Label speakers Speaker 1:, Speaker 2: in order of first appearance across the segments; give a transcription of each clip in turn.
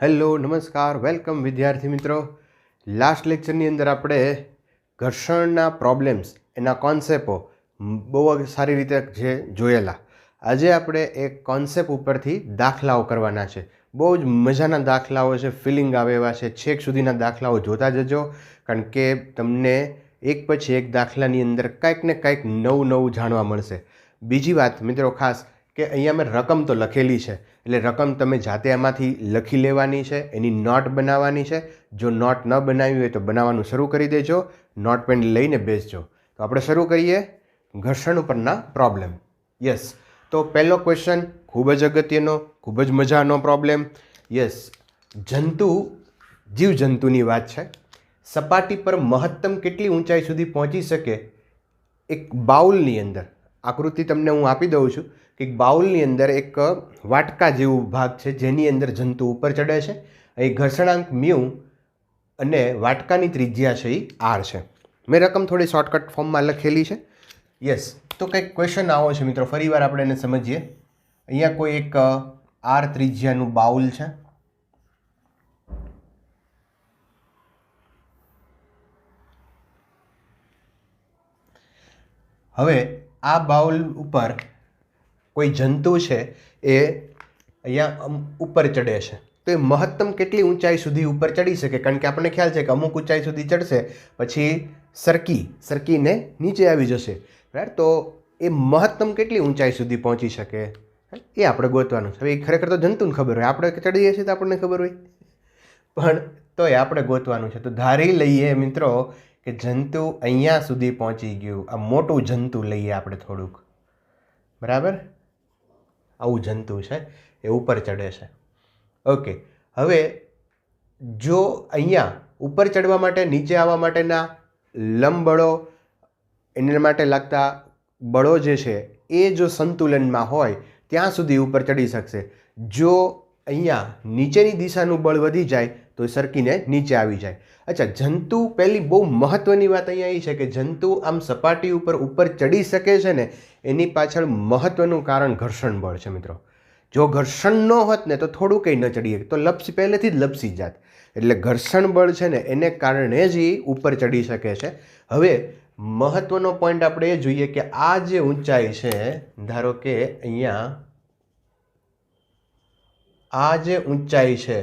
Speaker 1: Hello નમસ્કાર welcome વિદ્યાર્થી મિત્રો. લાસ્ટ લેક્ચરની અંદર આપણે ઘર્ષણના પ્રોબ્લેમ્સ એના કોન્સેપ્ટો બહુ સારી રીતે જે જોયેલા. આજે આપણે એક કોન્સેપ્ટ ઉપરથી દાખલાઓ કરવાના છે. બહુ જ મજાના દાખલાઓ છે, ફિલિંગ આવે એવા છે. છેક સુધીના દાખલાઓ જોતા જજો, કારણ કે તમને એક પછી એક દાખલાની અંદર કાંઈક ને કાંઈક નવું નવું જાણવા મળશે. બીજી વાત મિત્રો ખાસ કે અહીંયા મેં રકમ તો લખેલી છે, એટલે રકમ તમે જાતે આમાંથી લખી લેવાની છે, એની નોટ બનાવવાની છે. જો નોટ ન બનાવી હોય તો બનાવવાનું શરૂ કરી દેજો, નોટ પેન લઈને બેસજો. તો આપણે શરૂ કરીએ ઘર્ષણ ઉપરના પ્રોબ્લેમ. યસ, તો પહેલો ક્વેશ્ચન ખૂબ જ અગત્યનો, ખૂબ જ મજાનો પ્રોબ્લેમ. યસ, જીવજંતુની વાત છે. સપાટી પર મહત્તમ કેટલી ઊંચાઈ સુધી પહોંચી શકે? એક બાઉલની અંદર આકૃતિ તમને હું આપી દઉં છું કે એક બાઉલની અંદર એક વાટકા જેવું ભાગ છે, જેની અંદર જંતુ ઉપર ચડે છે. અહીં ઘર્ષણાંક મ્યુ અને વાટકાની ત્રિજ્યા છે એ આર છે. મેં રકમ થોડી શોર્ટકટ ફોર્મમાં લખેલી છે. યસ, તો કંઈક ક્વેશ્ચન આવો છે મિત્રો, ફરીવાર આપણે એને સમજીએ. અહીંયા કોઈ એક આર ત્રિજ્યાનું બાઉલ છે. હવે આ બાઉલ ઉપર કોઈ જંતુ છે એ અહીંયા ઉપર ચડે છે. તો એ મહત્તમ કેટલી ઊંચાઈ સુધી ઉપર ચડી શકે? કારણ કે આપણને ખ્યાલ છે કે અમુક ઊંચાઈ સુધી ચડશે પછી સરકીને નીચે આવી જશે. બરાબર, તો એ મહત્તમ કેટલી ઊંચાઈ સુધી પહોંચી શકે એ આપણે ગોતવાનું છે. હવે એ ખરેખર તો જંતુને ખબર હોય, આપણે ચડીએ છીએ તો આપણને ખબર હોય, પણ તો એ આપણે ગોતવાનું છે. તો ધારી લઈએ મિત્રો કે જંતુ અહીંયા સુધી પહોંચી ગયું. આ મોટું જંતુ લઈએ આપણે થોડુંક, બરાબર, આવું જંતુ છે, એ ઉપર ચડે છે. ઓકે, હવે જો અહીંયા ઉપર ચડવા માટે, નીચે આવવા માટેના લંબ બળો, એના માટે લાગતા બળો જે છે એ જો સંતુલનમાં હોય ત્યાં સુધી ઉપર ચડી શકશે. જો અહીંયા નીચેની દિશાનું બળ વધી જાય તો સરકીને નીચે આવી જાય. અચ્છા, જંતુ પહેલી બહુ મહત્ત્વની વાત અહીંયા એ છે કે જંતુ આમ સપાટી ઉપર ચડી શકે છે ને, એની પાછળ મહત્ત્વનું કારણ ઘર્ષણ બળ છે મિત્રો. જો ઘર્ષણ ન હોત ને તો થોડું કંઈ ન ચડીએ, તો પહેલેથી જ લપસી જાત. એટલે ઘર્ષણ બળ છે ને એને કારણે જ એ ઉપર ચડી શકે છે. હવે મહત્ત્વનો પોઈન્ટ આપણે એ જોઈએ કે આ જે ઊંચાઈ છે, ધારો કે અહીંયા આ જે ઊંચાઈ છે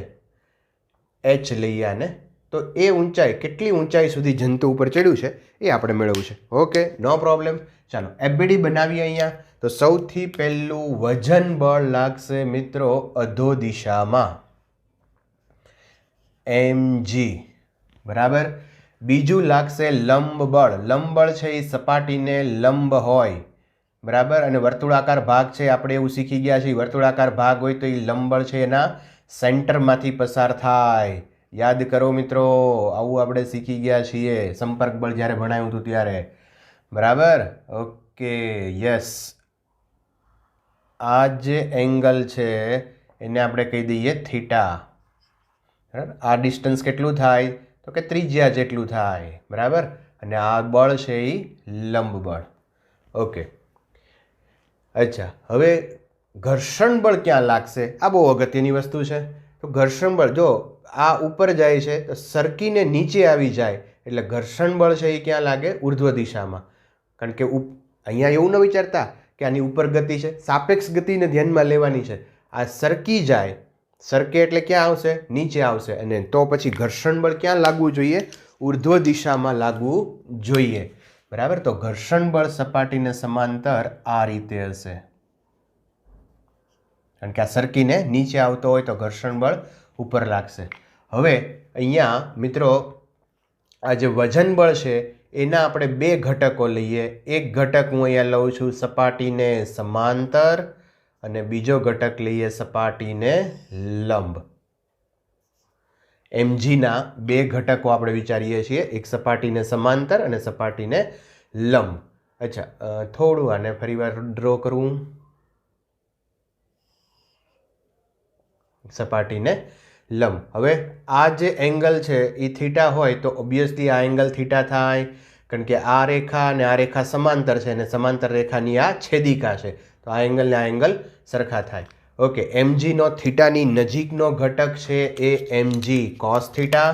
Speaker 1: એચ લઈએ આને, તો એ ઊંચાઈ કેટલી ઊંચાઈ સુધી જંતુ ઉપર ચડ્યું છે એ આપણે મેળવવું છે. ઓકે, નો પ્રોબ્લેમ. ચાલો એફબીડી બનાવીએ. અહીંયા તો સૌથી પહેલું વજન બળ લાગશે મિત્રો અધો દિશામાં, mg, બરાબર. બીજું લાગશે લંબ બળ. લંબ બળ છે એ સપાટીને લંબ હોય, બરાબર, અને વર્તુળાકાર ભાગ છે, આપણે એવું શીખી ગયા છીએ, વર્તુળાકાર ભાગ હોય તો એ લંબ બળ છે એના સેન્ટરમાંથી પસાર થાય. યાદ કરો મિત્રો, આવું આપણે શીખી ગયા છીએ સંપર્ક બળ જ્યારે ભણાવ્યું હતું ત્યારે, બરાબર. ઓકે, યસ, આ જે એંગલ છે એને આપણે કહી દઈએ થીટા. બરાબર, આ ડિસ્ટન્સ કેટલું થાય તો કે ત્રિજ્યા જેટલું થાય, બરાબર, અને આ બળ છે એ લંબ બળ. ઓકે, અચ્છા, હવે ઘર્ષણ બળ ક્યાં લાગશે? આ બહુ અગત્યની વસ્તુ છે. તો ઘર્ષણ બળ જો આ ઉપર જાય છે તો સરકીને નીચે આવી જાય, એટલે ઘર્ષણ બળ છે એ ક્યાં લાગે? ઉર્ધ્વ દિશામાં. કારણ કે અહીંયા એવું ન વિચારતા કે આની ઉપર ગતિ છે, સાપેક્ષ ગતિને ધ્યાનમાં લેવાની છે. આ સરકી જાય, સરકે એટલે ક્યાં આવશે? નીચે આવશે. અને તો પછી ઘર્ષણ બળ ક્યાં લાગવું જોઈએ? ઉર્ધ્વ દિશામાં લાગવું જોઈએ, બરાબર. તો ઘર્ષણ બળ સપાટીને સમાંતર આ રીતે હશે, કારણ કે આ સરકીને નીચે આવતો હોય તો ઘર્ષણ બળ ઉપર લાગશે. હવે અહીંયા મિત્રો આ જે વજન બળ છે એના આપણે બે ઘટકો લઈએ. એક ઘટક હું અહીંયા લઉં છું સપાટીને સમાંતર, અને બીજો ઘટક લઈએ સપાટીને લંબ. mgના બે ઘટકો આપણે વિચારીએ છીએ, એક સપાટીને સમાંતર અને સપાટીને લંબ. અચ્છા, થોડું આને ફરીવાર ડ્રો કરવું. સપાટીને લંબ. હવે આ જે એંગલ છે એ થીટા હોય તો ઓબ્વિયસલી આ એંગલ થીટા થાય, કારણ કે આ રેખા અને આ રેખા સમાંતર છે અને સમાંતર રેખાની આ છેદિકા છે, તો આ એંગલ ને આ એંગલ સરખા થાય. ઓકે, mg નો થીટાની નજીકનો ઘટક છે એ mg cos થીટા,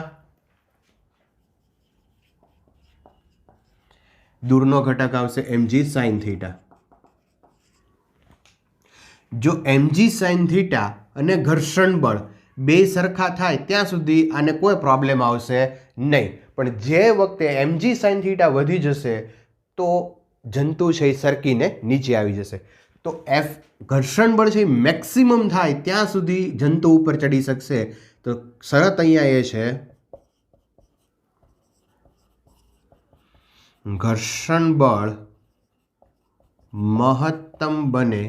Speaker 1: દૂરનો ઘટક આવશે mg sin થીટા. જો mg sin થીટા અને ઘર્ષણ બળ બે સરખા થાય ત્યાં સુધી આને કોઈ પ્રોબ્લેમ આવશે નહીં, પણ જે વખતે mg sin થીટા વધી જશે તો જંતુ છે એ સરકીને નીચે આવી જશે. તો ઘર્ષણ બળ છે મેક્સિમમ થાય ત્યાં સુધી જંતુ ઉપર ચડી શકશે. તો શરત અહીંયા એ છે ઘર્ષણ બળ મહત્તમ બને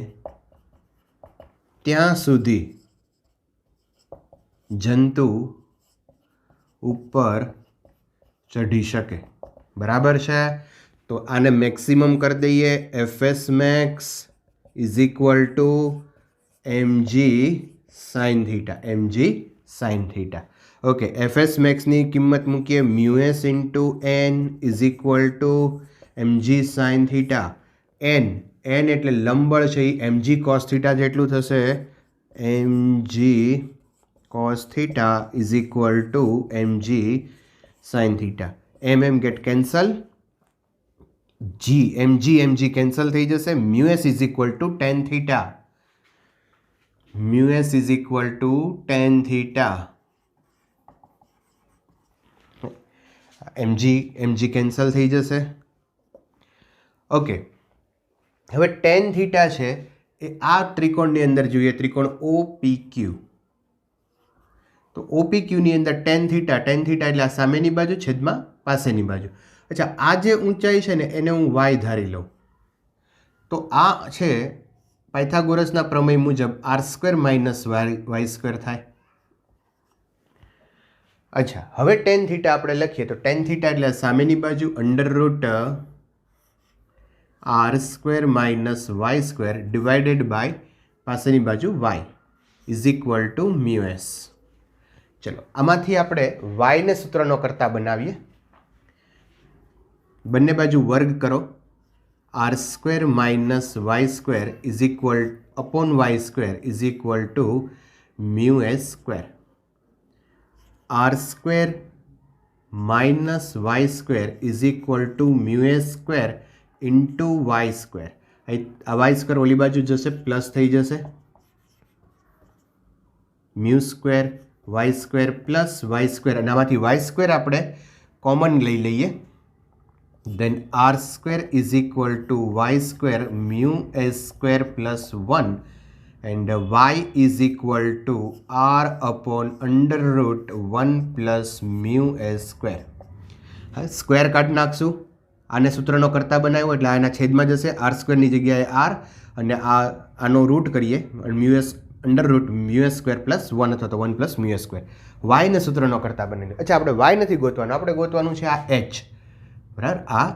Speaker 1: ત્યાં સુધી જંતુ ઉપર ચઢી શકે. બરાબર છે? તો આને મેક્સિમમ કરી દઈએ. fs max is equal to mg sin theta, mg sin theta. Okay, fs મેક્સની કિંમત મૂકીએ mu s into n is equal to mg sin theta. n એટલે લંબબળ છે એ mg cos થીટા જેટલું થશે. mg cos theta is equal to mg sin theta. mm get cancel, mg cancel થઈ જશે. Mu s is equal to tan theta, mu s is equal to tan theta. mg cancel થઈ જશે. Okay, હવે tan theta છે એ આ ત્રિકોણની અંદર જોઈએ, ત્રિકોણ OPQ. તો OPQ ની અંદર tan થીટા એટલે આ સામેની બાજુ છેદમાં પાસેની બાજુ. અચ્છા, આ જે ઊંચાઈ છે ને એને હું y ધારી લઉં તો આ છે પાયથાગોરસના પ્રમેય મુજબ r² માઇનસ y² થાય. અચ્છા, હવે tan થીટા આપણે લખીએ તો tan થીટા એટલે સામેની બાજુ √r² minus y² divided by પાસેની બાજુ y is equal to mu s. ચલો, આમાંથી આપણે y ને સૂત્રનો કરતા બનાવીએ. બંને બાજુ વર્ગ કરો. r² minus y² is equal upon y² is equal to મ્યુએસ². r² minus y² is equal to મ્યુએસ² ઇન્ટુ y². આ y² ઓલી બાજુ જશે, પ્લસ થઈ જશે. મ્યુ² y² પ્લસ y², અને આમાંથી y² આપણે કોમન લઈ લઈએ. then r² is equal to y² મ્યુએસ² plus 1 and y is equal to r upon √1 plus µs². હવે સ્ક્વેર કાઢી નાખશું. આને સૂત્રનો કરતા બનાવ્યો એટલે આના છેદમાં જશે. r² ની જગ્યાએ r અને આનો રૂટ કરીએ √μs² પ્લસ 1 અથવા તો 1 પ્લસ µs². y ને સૂત્રનો કરતા બનાવી. અચ્છા, આપણે y નથી ગોતવાનું, આપણે ગોતવાનું છે આ h. બરાબર, આ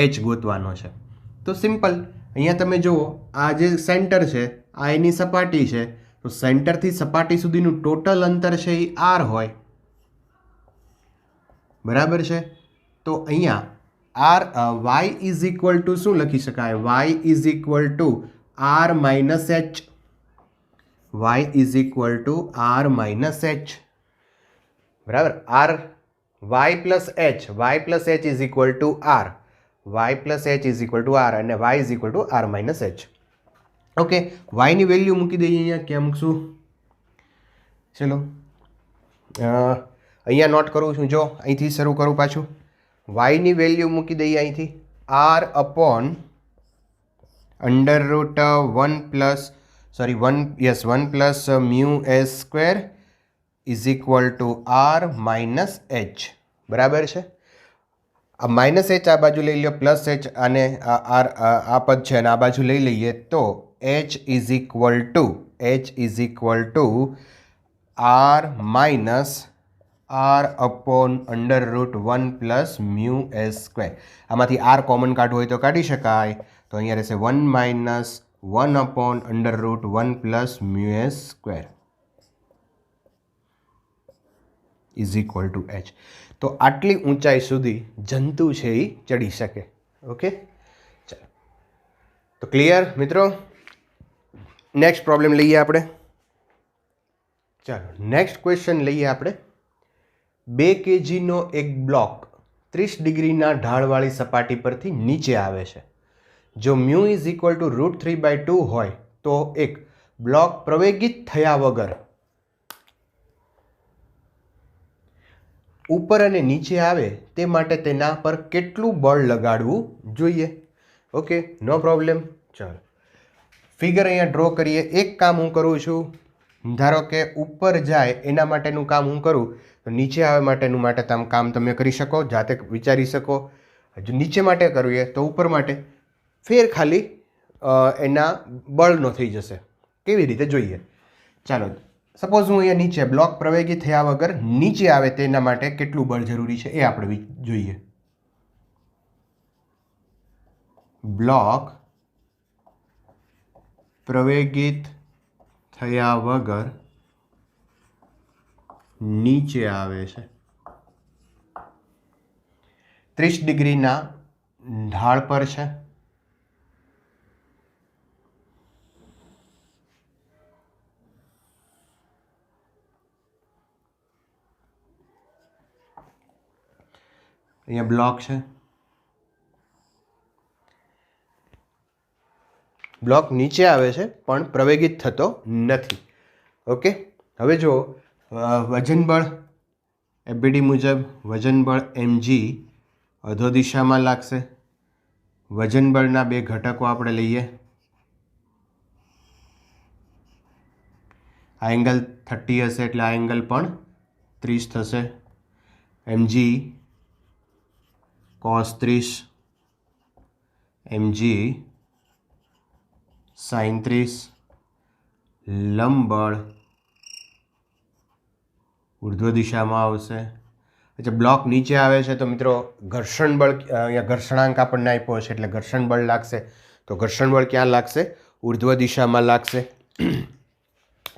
Speaker 1: h ગોતવાનો છે. તો સિમ્પલ, અહીંયા તમે જુઓ આ જે સેન્ટર છે આ એની સપાટી છે, તો સેન્ટરથી સપાટી સુધીનું ટોટલ અંતર છે એ r હોય. બરાબર છે? તો અહીંયા y ઇઝ ઇક્વલ ટુ શું લખી શકાય? y is equal two r minus h. y is equal two r minus h. બરાબર, y plus h is equal two r, y plus h is equal two r અને y is equal two r minus h. Okay, y ની value મૂકી દઈએ. અહીંયા ક્યાં મૂકશું? ચલો, અહીંયા નોટ કરું છું. જો અહીંથી શરૂ કરું પાછું. y ની વેલ્યુ મૂકી દઈએ અહીંથી r upon √1 plus µs² is equal two r minus h. બરાબર છે? આ માઇનસ h આ બાજુ લઈ લો, પ્લસ h અને આ પદ છે અને આ બાજુ લઈ લઈએ તો h is equal two r minus r upon √1 plus µs². આમાંથી r કોમન કાઢવું હોય તો કાઢી શકાય. તો અહીંયા રહેશે 1 minus 1 upon √1 plus µs² is equal two h. તો આટલી ઊંચાઈ સુધી જંતુ છે એ ચડી શકે. ઓકે, ચાલો, તો ક્લિયર મિત્રો? નેક્સ્ટ પ્રોબ્લેમ લઈએ આપણે. ચાલો નેક્સ્ટ ક્વેશ્ચન લઈએ આપણે. 2 kgનો એક બ્લોક 30 ડિગ્રીના ઢાળવાળી સપાટી પરથી નીચે આવે છે. જો મ્યુ ઇઝ ઇક્વલ ટુ √3/2 હોય તો એક બ્લોક પ્રવેગિત થયા વગર ઉપર અને નીચે આવે તે માટે તેના પર કેટલું બળ લગાડવું જોઈએ? ઓકે, નો પ્રોબ્લેમ. ચાલો ફિગર અહીંયા ડ્રો કરીએ. એક કામ હું કરું છું, ધારો કે ઉપર જાય એના માટેનું કામ હું કરું તો નીચે આવે માટેનું કામ તમે કરી શકો, જાતે વિચારી શકો. જો નીચે માટે કરીએ તો ઉપર માટે ફેર ખાલી એના બળનો થઈ જશે. કેવી રીતે જોઈએ? ચાલો સપોઝ હું અહીંયા નીચે બ્લોક પ્રવેગી થયા વગર નીચે આવે તેના માટે કેટલું બળ જરૂરી છે એ આપણે જોઈએ. બ્લોક પ્રવેગિત થયા વગર નીચે આવે છે 30 ડિગ્રીના ઢાળ પર છે. અહીંયા બ્લોક છે. બ્લોક નીચે આવે છે પણ પ્રવેગિત થતો નથી. ઓકે, હવે જો વજન બળ એબીડી મુજબ વજન બળ mg અધો દિશામાં લાગશે. વજન બળના બે ઘટકો આપણે લઈએ. આ એંગલ 30 હશે એટલે આ એંગલ પણ 30 થશે. mg cos 30, mg sin 30. લંબ બળ ઉર્ધ્વ દિશામાં આવશે. अच्छा, ब्लॉक नीचे आवे छे तो मित्रों घर्षण बल या घर्षणांक आपने आप्यो छे એટલે ઘર્ષણ બળ લાગશે. તો ઘર્ષણ બળ ક્યાં લાગશે? ઉર્ધ્વ દિશામાં લાગશે.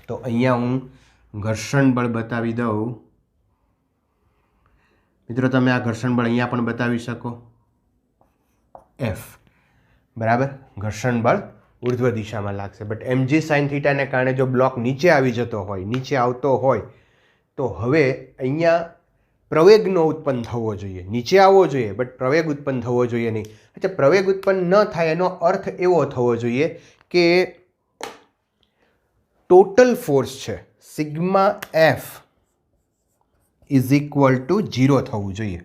Speaker 1: તો અહીંયા હું ઘર્ષણ બળ બતાવી દઉં. મિત્રો તમે આ ઘર્ષણ બળ અહીંયા પણ બતાવી શકો. F બરાબર, ઘર્ષણ બળ ઉર્ધ્વ દિશામાં લાગશે. બટ mg sin θ ને કારણે જો બ્લોક નીચે આવી જતો હોય, નીચે આવતો હોય તો હવે અહીંયા પ્રવેગનો ઉત્પન્ન થવો જોઈએ. નીચે આવવો જોઈએ બટ પ્રવેગ ઉત્પન્ન થવો જોઈએ નહીં. અચ્છા, પ્રવેગ ઉત્પન્ન ન થાય એનો અર્થ એવો થવો જોઈએ કે ટોટલ ફોર્સ છે sigma F is equal two 0 થવું જોઈએ.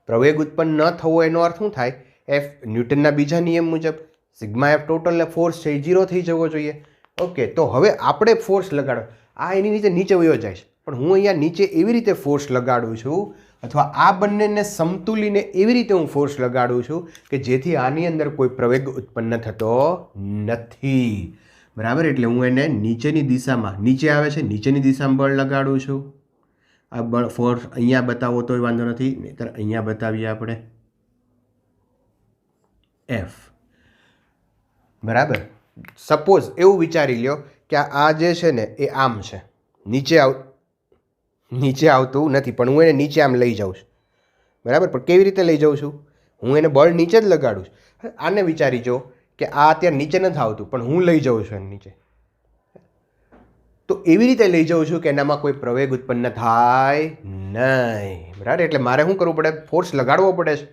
Speaker 1: પ્રવેગ ઉત્પન્ન ન થવો એનો અર્થ શું થાય? એફ ન્યૂટનના બીજા નિયમ મુજબ સિગ્મા એફ ટોટલ ફોર્સ છે એ 0 થઈ જવો જોઈએ. ઓકે, તો હવે આપણે ફોર્સ લગાડો. આ એની નીચે વયો જાય છે પણ હું અહીંયા નીચે એવી રીતે ફોર્સ લગાડું છું અથવા આ બંનેને સમતુલીને એવી રીતે હું ફોર્સ લગાડું છું કે જેથી આની અંદર કોઈ પ્રવેગ ઉત્પન્ન થતો નથી. બરાબર, એટલે હું એને નીચેની દિશામાં, નીચે આવે છે નીચેની દિશામાં બળ લગાડું છું. આ બળ ફોર્સ અહીંયા બતાવો તોય વાંધો નથી, નહીંતર અહીંયા બતાવીએ આપણે એફ. બરાબર, સપોઝ એવું વિચારી લ્યો કે આ જે છે ને એ આમ છે, નીચે આવતું નથી પણ હું એને નીચે આમ લઈ જાઉં છું. બરાબર, પણ કેવી રીતે લઈ જાઉં છું? હું એને બળ નીચે જ લગાડું છું. આને વિચારી જો કે આ અત્યારે નીચે નથી આવતું પણ હું લઈ જાઉં છું એને નીચે, તો એવી રીતે લઈ જાઉં છું કે એનામાં કોઈ પ્રવેગ ઉત્પન્ન થાય નહીં. બરાબર, એટલે મારે શું કરવું પડે? ફોર્સ લગાડવો પડે છે.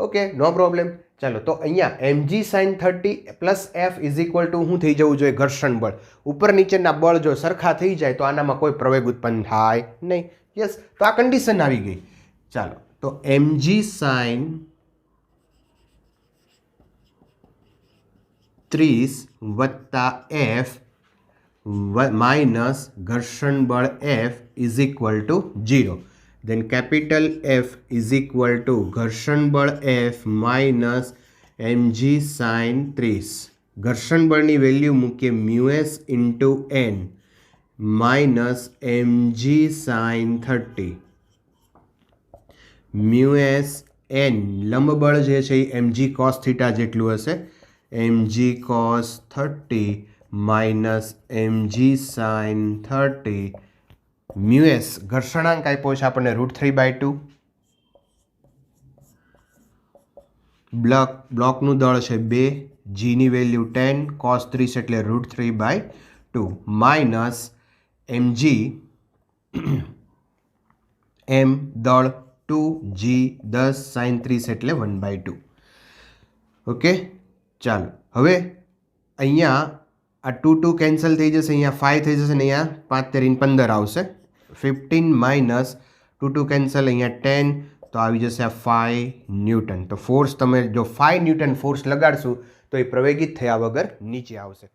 Speaker 1: ઓકે, નો પ્રોબ્લેમ. ચાલો, તો અહીંયા mg sin 30 plus F is equal to શું થઈ જવું જોઈએ? ઘર્ષણ બળ. ઉપર નીચેના બળ જો સરખા થઈ જાય તો આનામાં કોઈ પ્રવેગ ઉત્પન્ન થાય નહીં. યસ, તો આ કન્ડિશન આવી ગઈ. ચાલો, તો mg sin 30 વત્તા એફ માઇનસ ઘર્ષણ બળ F is equal two 0. then capital F is equal to ઘર્ષણ બળ F minus mg sin 30. ઘર્ષણ બળની વેલ્યુ મૂકીએ μs into n minus mg sin 30. μs n લંબ બળ જે છે એ mg cos θ જેટલું હશે. mg cos 30 minus mg sin 30. Mu s ઘર્ષણાંક આપ્યો છે આપણને √3/2. બ્લોકનું દળ છે 2, જીની વેલ્યુ 10, cos 30 એટલે √3/2 માઇનસ mg m દળ 2g 10 sin 30 એટલે 1/2. ઓકે, ચાલો હવે અહીંયા આ 2 કેન્સલ થઈ જશે, અહીંયા 5 થઈ જશે, ને અહીંયા 5 તેરીને 15 આવશે. 15 માઇનસ 2 કેન્સલ, અહીંયા 10, તો આવી જશે આ 5 ન્યૂટન. તો ફોર્સ તમે જો 5 ન્યૂટન ફોર્સ લગાડશું તો એ પ્રવેગિત થયા વગર નીચે આવશે.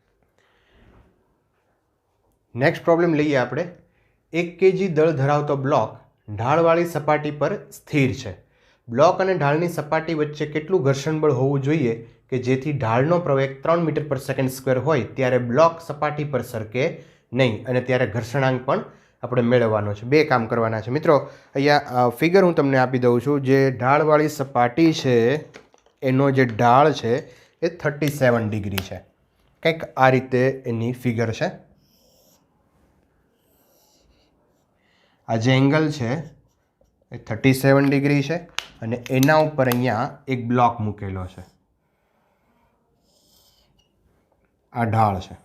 Speaker 1: નેક્સ્ટ પ્રોબ્લેમ લઈએ આપણે. 1 kg દળ ધરાવતો બ્લોક ઢાળવાળી સપાટી પર સ્થિર છે. બ્લોક અને ઢાળની સપાટી વચ્ચે કેટલું ઘર્ષણ બળ હોવું જોઈએ કે જેથી ઢાળનો પ્રવેગ 3 મીટર પર સેકન્ડ સ્ક્વેર હોય ત્યારે બ્લોક સપાટી પર સરકે નહીં, અને ત્યારે ઘર્ષણાંક પણ આપણે મેળવવાનો છે. બે કામ કરવાના છે મિત્રો. અહીંયા ફિગર હું તમને આપી દઉં છું. જે ઢાળવાળી સપાટી છે એનો જે ઢાળ છે એ 37 ડિગ્રી છે. કંઈક આ રીતે એની ફિગર છે. આ જે એંગલ છે એ 37 ડિગ્રી છે, અને એના ઉપર અહીંયા એક બ્લોક મૂકેલો છે. આ ઢાળ છે.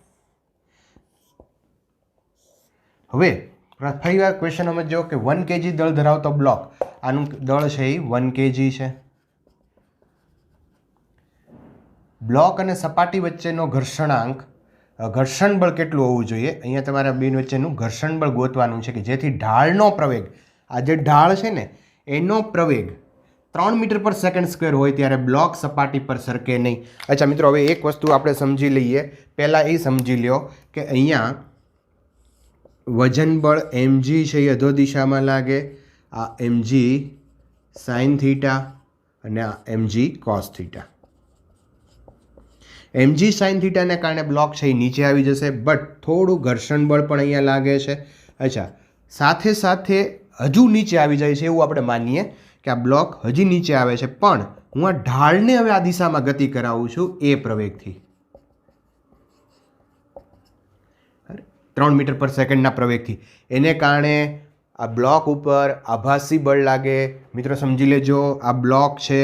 Speaker 1: હવે ફરી વાર ક્વેશ્ચન સમજો કે 1 kg દળ ધરાવતો બ્લોક, આનું દળ છે એ 1 kg છે. બ્લોક અને સપાટી વચ્ચેનો ઘર્ષણાંક, ઘર્ષણ બળ કેટલું હોવું જોઈએ? અહીંયા તમારા બેન વચ્ચેનું ઘર્ષણ બળ ગોતવાનું છે કે જેથી ઢાળનો પ્રવેગ, આ જે ઢાળ છે ને એનો પ્રવેગ 3 મીટર પર સેકન્ડ સ્ક્વેર હોય ત્યારે બ્લોક સપાટી પર સરકે નહીં. અચ્છા મિત્રો, હવે એક વસ્તુ આપણે સમજી લઈએ. પહેલાં એ સમજી લ્યો કે અહીંયા વજન બળ mg છે એ અધો દિશામાં લાગે. આ mg સાઇન થીટા અને આ mg cos theta. mg sine થીટાને કારણે બ્લોક છે એ નીચે આવી જશે, બટ થોડું ઘર્ષણ બળ પણ અહીંયા લાગે છે. અચ્છા, સાથે સાથે હજુ નીચે આવી જાય છે એવું આપણે માનીએ કે આ બ્લોક હજી નીચે આવે છે, પણ હું આ ઢાળને હવે આ દિશામાં ગતિ કરાવું છું એ પ્રવેગથી, 3 મીટર પર સેકન્ડના પ્રવેગથી. એને કારણે આ બ્લોક ઉપર આભાસી બળ લાગે. મિત્રો સમજી લેજો, આ બ્લોક છે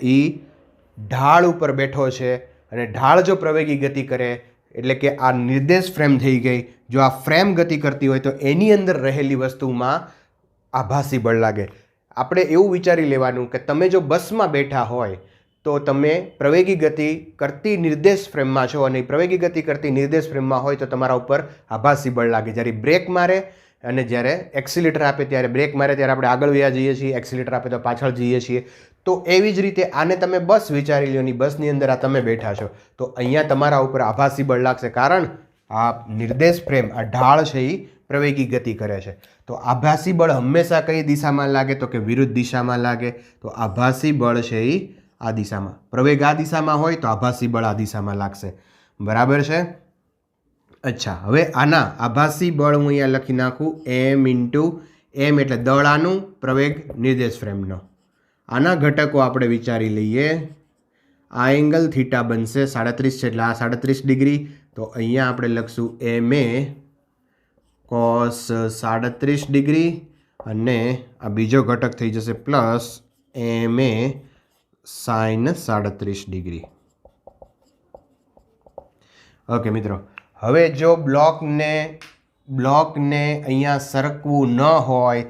Speaker 1: એ ઢાળ ઉપર બેઠો છે, અને ઢાળ જો પ્રવેગી ગતિ કરે એટલે કે આ નિર્દેશ ફ્રેમ થઈ ગઈ. જો આ ફ્રેમ ગતિ કરતી હોય તો એની અંદર રહેલી વસ્તુમાં આભાસી બળ લાગે. આપણે એવું વિચારી લેવાનું કે તમે જો બસમાં બેઠા હોય તો તમે પ્રવેગી ગતિ કરતી નિર્દેશ ફ્રેમમાં છો, અને પ્રવેગી ગતિ કરતી નિર્દેશ ફ્રેમમાં હોય તો તમારા ઉપર આભાસી બળ લાગે. જ્યારે બ્રેક મારે અને જ્યારે એક્સિલેટર આપે ત્યારે બ્રેક મારે ત્યારે આપણે આગળ વયા જઈએ છીએ, એક્સિલેટર આપે તો પાછળ જઈએ છીએ. તો એવી જ રીતે આને તમે બસ વિચારી લો, ની બસની અંદર આ તમે બેઠા છો તો અહીંયા તમારા ઉપર આભાસી બળ લાગશે, કારણ આ નિર્દેશ ફ્રેમ, આ ઢાળ છે એ પ્રવેગી ગતિ કરે છે. તો આભાસી બળ હંમેશા કઈ દિશામાં લાગે? તો કે વિરુદ્ધ દિશામાં લાગે. તો આભાસી બળ છે એ આ દિશામાં, પ્રવેગ આ દિશામાં હોય તો આભાસી બળ આ દિશામાં લાગશે. બરાબર છે? અચ્છા, હવે આના આભાસી બળ હું અહીંયા લખી નાખું m × m, એટલે દળ આનું, પ્રવેગ નિર્દેશ ફ્રેમનો. આના ઘટકો આપણે વિચારી લઈએ. આ એંગલ થીટા બનશે 37 છે, એટલે આ 37 ડિગ્રી. તો અહીંયા આપણે લખશું ma cos 37 ડિગ્રી, અને આ બીજો ઘટક થઈ જશે plus ma sin 37 degree. Okay મિત્રો, હવે જો બ્લોકને અહીંયા સરકવું ન હોય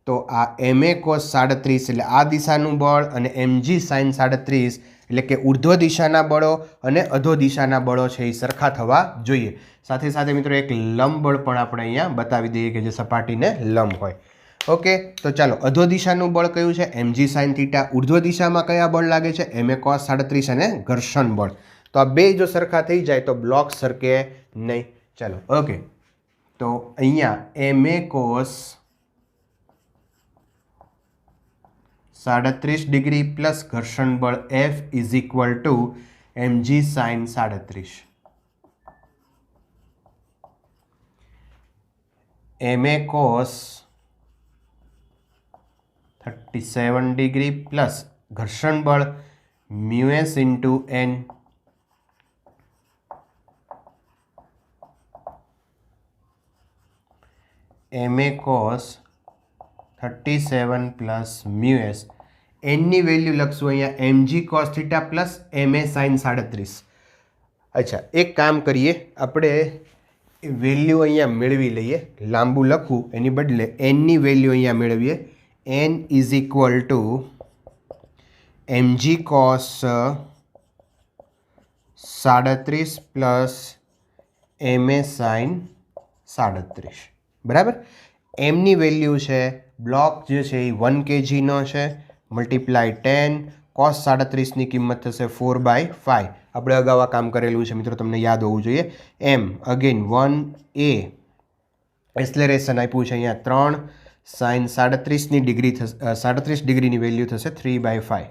Speaker 1: તો આ ma cos 37 એટલે આ દિશાનું બળ, અને mg sin 37 એટલે કે ઉર્ધ્વ દિશાના બળો અને અધો દિશાના બળો છે એ સરખા થવા જોઈએ. સાથે સાથે મિત્રો એક લંબ બળ પણ આપણે અહીંયા બતાવી દઈએ કે જે સપાટીને લંબ હોય. ઓકે, તો ચાલો, અધો દિશાનું બળ કયું છે? mg sin theta. ઉર્ધ્વ દિશામાં કયા બળ લાગે છે? ma cos 37 અને ઘર્ષણ બળ. તો આ બે જો સરખા થઈ જાય તો બ્લોક સરકે નહીં. ચાલો, ઓકે, તો અહીંયા ma cos 37 ડિગ્રી પ્લસ ઘર્ષણ બળ F is equal to mg sin 37. ma cos 37 degree plus ઘર્ષણ બળ μs into n ma cos 37 plus μs. એનની વેલ્યુ લખશું અહીંયા mg cos theta plus ma sin 37. અચ્છા, એક કામ કરીએ, આપણે વેલ્યુ અહીંયા મેળવી લઈએ, લાંબુ લખવું એની બદલે એનની વેલ્યુ અહીંયા મેળવીએ. N is equal to mg cos 37 plus ma sin 37. બરાબર. એમની વેલ્યુ છે, બ્લોક જે છે એ 1 kgનો છે, મલ્ટીપ્લાય 10 cos 37ની કિંમત થશે 4/5. આપણે અગાઉ આ કામ કરેલું છે મિત્રો, તમને યાદ હોવું જોઈએ. એમ અગેન 1a એક્સલેરેશન આપ્યું છે અહીંયા 3 sin 37ની ડિગ્રી થશે, 37 ડિગ્રીની વેલ્યુ થશે 3/5.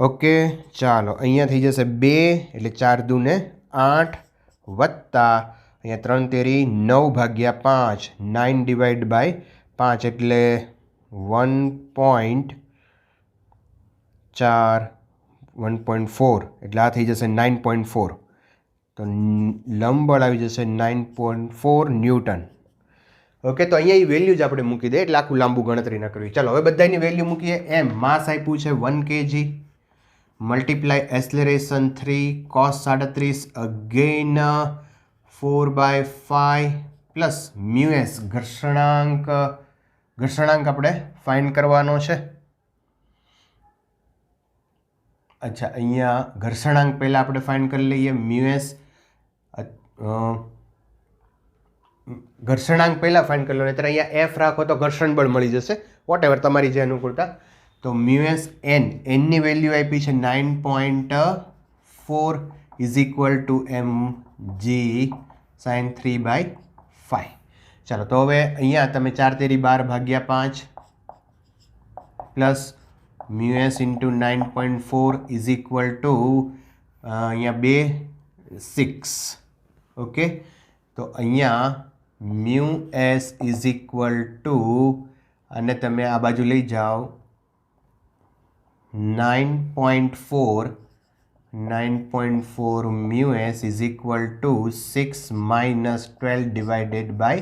Speaker 1: ઓકે, ચાલો અહીંયા થઈ જશે 2 એટલે 4 દૂને 8 વત્તા અહીંયા 3 તેરી 9/5, 9 ડિવાઈડ બાય 5 એટલે 1.4 એટલે આ થઈ જશે 9.4. તો લંબબળ આવી જશે 9.4 ન્યૂટન. ઓકે, તો અહીંયા એ વેલ્યુ જ આપણે મૂકી દઈએ એટલે આખું લાંબુ ગણતરી ન કરવી. ચાલો હવે બધાની વેલ્યુ મૂકીએ. એમ માસ આપ્યું છે 1 kg, multiply acceleration 3 cos 37 again 4/5 plus મ્યુએસ ઘર્ષણાંક આપણે ફાઇન્ડ કરવાનો છે. અચ્છા, અહીંયા ઘર્ષણાંક પહેલાં આપણે ફાઇન્ડ કરી લઈએ. મ્યુએસ ઘર્ષણાંક પહેલાં ફાઇન્ડ કરી લો, નહીંતર અહીંયા એફ રાખો તો ઘર્ષણ બળ મળી જશે. વોટ એવર તમારી જે અનુકૂળતા. તો મ્યુએસ એનની વેલ્યુ આપી છે 9.4 is equal to mg sin 3/5. ચાલો, તો હવે અહીંયા તમે 4 તેરી 12/5 plus mu s into 9.4 is equal to અહીંયા 2 6. ઓકે, તો અહીંયા મ્યુએસ ઇઝ ઇક્વલ ટુ, અને તમે આ બાજુ લઈ જાઓ 9.4 mu s is equal to 6 minus 12 divided by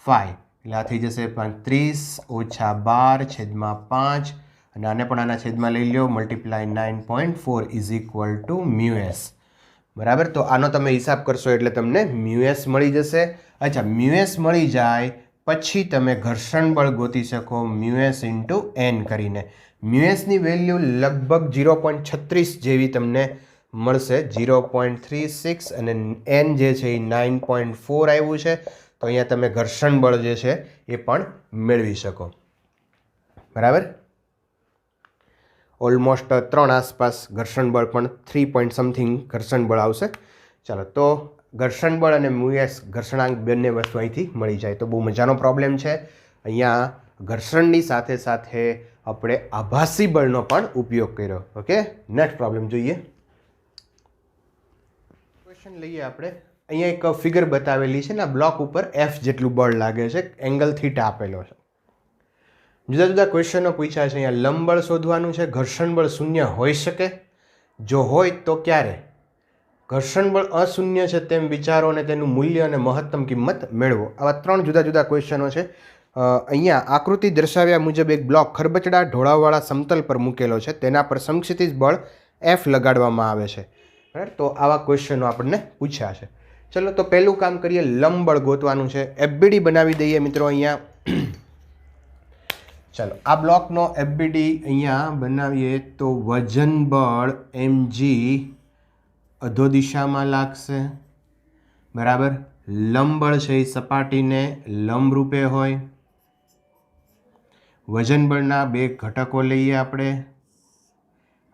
Speaker 1: 5 એટલે આ થઈ જશે 35 ઓછા 12/5 અને આને પણ આના છેદમાં લઈ લો, મલ્ટીપ્લાય 9.4 ઇઝ ઇક્વલ ટુ મ્યુએસ. બરાબર. તો આનો તમે હિસાબ કરશો એટલે તમને મ્યુએસ મળી જશે. અચ્છા, મ્યુએસ મળી જાય પછી તમે ઘર્ષણ બળ ગોતી શકો મ્યુએસ ઇન્ટુ એન કરીને. મ્યુએસની વેલ્યુ લગભગ 0.36 જેવી તમને મળશે, 0.36, અને એન જે છે એ 9.4 આવ્યું છે. તો અહીંયા તમે ઘર્ષણ બળ જે છે એ પણ મેળવી શકો. બરાબર. ઓલમોસ્ટ 3 આસપાસ ઘર્ષણ બળ પણ 3 પોઈન્ટ સમથિંગ ઘર્ષણ બળ આવશે. ચાલો, તો ઘર્ષણ બળ અને મ્યુએસ ઘર્ષણાંક બંને વસ્તુ અહીંથી મળી જાય તો બહુ મજાનો પ્રોબ્લેમ છે. અહીંયા ઘર્ષણની સાથે સાથે આપણે આભાસી બળનો પણ ઉપયોગ કર્યો. ઓકે, નેક્સ્ટ પ્રોબ્લેમ જોઈએ. ક્વેશ્ચન લઈએ આપણે. અહીંયા એક ફિગર બતાવેલી છે ને, બ્લોક ઉપર એફ જેટલું બળ લાગે છે, એંગલ થીટા આપેલો છે. જુદા જુદા ક્વેશ્ચનો પૂછ્યા છે. અહીંયા લંબબળ શોધવાનું છે. ઘર્ષણ બળ શૂન્ય હોઈ શકે? જો હોય તો ક્યારે? ઘર્ષણ બળ અશૂન્ય છે તેમ વિચારો અને તેનું મૂલ્ય અને મહત્તમ કિંમત મેળવો. આવા 3 જુદા જુદા ક્વેશ્ચનો છે. અહીંયા આકૃતિ દર્શાવ્યા મુજબ એક બ્લોક ખરબચડા ઢોળાવવાળા સમતલ પર મૂકેલો છે. તેના પર સમક્ષિતિજ બળ એફ લગાડવામાં આવે છે. બરાબર. તો આવા ક્વેશ્ચનો આપણને પૂછ્યા છે. ચલો, તો પહેલું કામ કરીએ, લંબબળ ગોતવાનું છે. એફબીડી બનાવી દઈએ મિત્રો અહીંયા. ચાલો, આ બ્લોકનો એફબીડી અહીંયા બનાવીએ તો વજન બળ mg અધો દિશામાં લાગશે. બરાબર. લંબબળ છે એ સપાટીને લંબ રૂપે હોય. વજન બળના 2 ઘટકો લઈએ આપણે.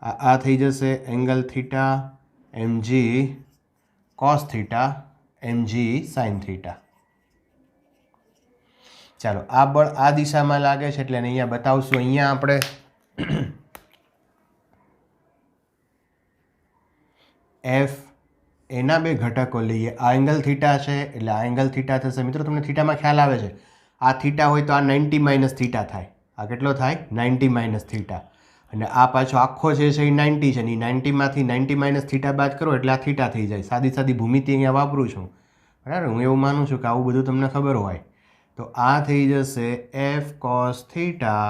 Speaker 1: આ થઈ જશે angle theta mg cos theta mg sin theta. ચાલો, આ બળ આ દિશામાં લાગે છે એટલે અહીંયા બતાવશું. અહીંયા આપણે એફ એના 2 ઘટકો લઈએ. આ એંગલ થીટા છે એટલે આ એંગલ થીટા થશે. મિત્રો, તમને થીટામાં ખ્યાલ આવે છે? આ થીટા હોય તો આ 90 માઇનસ થીટા થાય. આ કેટલો થાય? 90 માઇનસ થીટા. અને આ પાછો આખો જે છે એ 90 છે. એ 90માંથી 90 માઇનસ થીટા બાદ કરો એટલે આ થીટા થઈ જાય. સાદી સાદી ભૂમિતિ અહીંયા વાપરું છું. બરાબર. હું એવું માનું છું કે આવું બધું તમને ખબર હોય. તો આ થઈ જશે એફ કોસ થીટા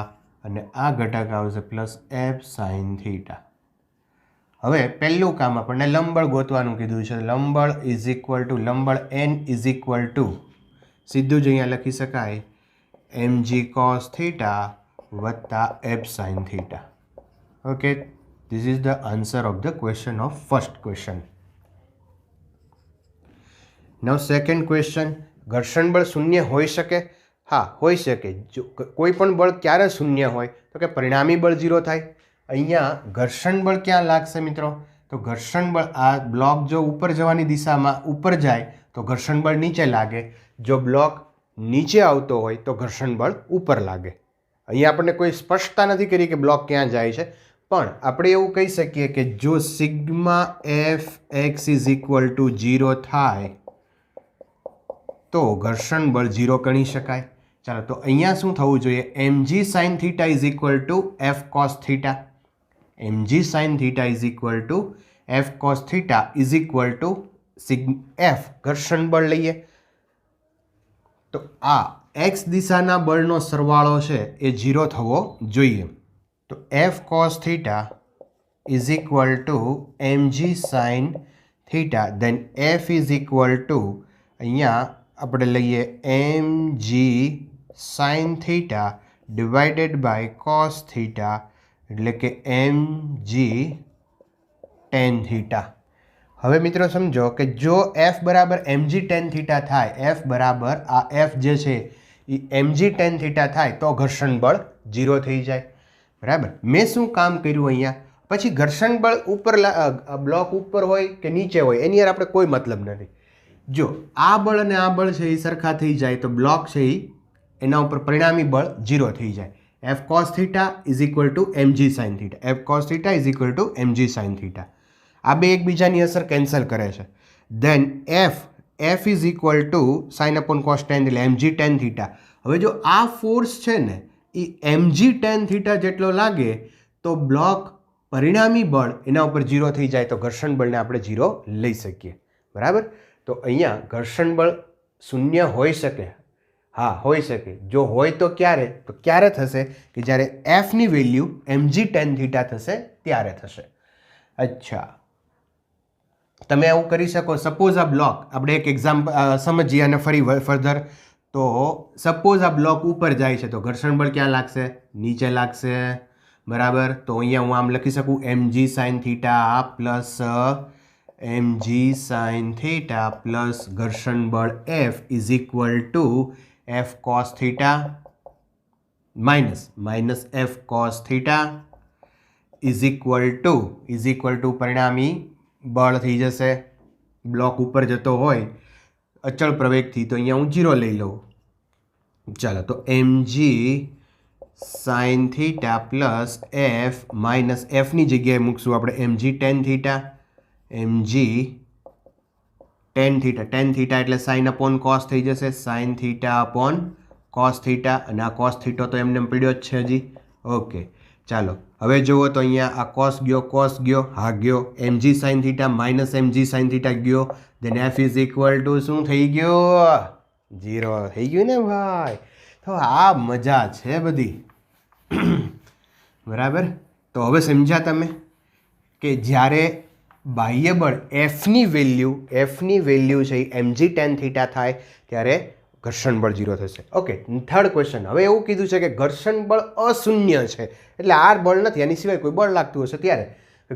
Speaker 1: અને આ ઘટક આવશે પ્લસ એફ સાઇન થીટા. હવે પહેલું કામ આપણને લંબબળ ગોતવાનું કીધું છે. લંબબળ ઇઝ ઇક્વલ ટુ લંબબળ એન ઇઝ ઇક્વલ ટુ સીધું જ અહીંયા લખી શકાય mg cos થીટા વત્તા f sin theta. Okay, this is the answer of the question of first question. Now second question, ઘર્ષણ બળ શૂન્ય હોઈ શકે? હા, હોઈ શકે. જો કોઈ પણ બળ ક્યારે શૂન્ય હોય તો કે પરિણામી બળ 0 થાય. અહીંયા ઘર્ષણ બળ ક્યાં લાગશે મિત્રો? તો ઘર્ષણ બળ આ બ્લોક જો ઉપર જવાની દિશામાં ઉપર જાય તો ઘર્ષણ બળ નીચે લાગે. જો બ્લોક નીચે આવતો હોય તો ઘર્ષણ બળ ઉપર લાગે. અહીંયા આપણને કોઈ સ્પષ્ટતા નથી કરી કે બ્લોક ક્યાં જાય છે, પણ આપણે એવું કહી શકીએ કે જો sigma F x is equal two 0 થાય તો ઘર્ષણ બળ 0 ગણી શકાય. ચાલો, તો અહીંયા શું થવું જોઈએ? mg sin theta is equal two f cos theta. mg sin theta is equal two f cos theta is equal two f ઘર્ષણ બળ લઈએ તો આ x દિશાના બળનો સરવાળો છે એ 0 થવો જોઈએ. તો f cos theta is equal to mg sin theta, then f is equal to અહીંયા આપણે લઈએ mg sin theta divided by cos theta એટલે કે mg tan થીટા. હવે મિત્રો સમજો કે જો f બરાબર mg tan થીટા થાય, f બરાબર આ f જે છે એ mg tan થીટા થાય તો ઘર્ષણ બળ 0 થઈ જાય. બરાબર, મેં શું કામ કર્યું અહીંયા? પછી ઘર્ષણ બળ ઉપર બ્લોક ઉપર હોય કે નીચે હોય એની યાર આપણે કોઈ મતલબ નથી. જો આ બળ અને આ બળ છે એ સરખા થઈ જાય તો બ્લોક છે એ એના ઉપર પરિણામી બળ 0 થઈ જાય. f cos theta is equal to mg sin theta, f cos theta is equal to mg sin theta. આ બે એકબીજાની અસર કેન્સલ કરે છે. Then f is equal to sine upon cos tan એટલે mg tan થીટા. હવે જો આ ફોર્સ છે ને એ mg tan થીટા જેટલો લાગે તો બ્લોક પરિણામી બળ એના ઉપર 0 થઈ જાય તો ઘર્ષણ બળને આપણે 0 લઈ શકીએ. બરાબર, તો અહીંયા ઘર્ષણ બળ શૂન્ય હોઈ શકે? હા, હોઈ શકે. જો હોય તો ક્યારે? તો ક્યારે થશે કે જ્યારે એફની વેલ્યુ mg tan થીટા થશે ત્યારે થશે. અચ્છા, તમે આવું કરી શકો. સપોઝ આ બ્લોક આપણે એક એક્ઝામ્પલ સમજીએ અને ફરી ફર્ધર. તો સપોઝ આ બ્લોક ઉપર જાય છે તો ઘર્ષણ બળ ક્યાં લાગશે? નીચે લાગશે. બરાબર, તો અહીંયા હું આમ લખી શકું mg sin થીટા પ્લસ mg sin થીટા પ્લસ ઘર્ષણ બળ f is equal two f cos theta minus f cos theta is equal two પરિણામી બળ થઈ જશે. બ્લોક ઉપર જતો હોય અચળ પ્રવેગથી તો અહીંયા હું 0 લઈ લઉં. ચાલો, તો mg sin થીટા પ્લસ f માઇનસ fની જગ્યાએ મૂકશું આપણે mg tan theta. mg tan theta એટલે સાઇન અપોન કોસ થઈ જશે, sine theta upon cos theta, અને આ કોસ થીટો તો એમને પડ્યો જ છે હજી. ઓકે, ચાલો હવે જુઓ તો અહીંયા આ કોસ ગયો, હા ગયો. mg sin theta minus mg sin theta ગયો. ધેન f ઇઝ ઇક્વલ ટુ શું થઈ ગયો? 0 થઈ ગયું ને ભાઈ. તો આ મજા છે બધી. બરાબર, તો હવે સમજ્યા તમે કે જ્યારે બાહ્ય બળ એફની વેલ્યુ છે એ mg tan થીટા થાય ત્યારે ઘર્ષણ બળ 0 થશે. Okay, third question. હવે એવું કીધું છે કે ઘર્ષણ બળ અશૂન્ય છે, એટલે આ બળ નથી, આની સિવાય કોઈ બળ લાગતું હશે ત્યારે.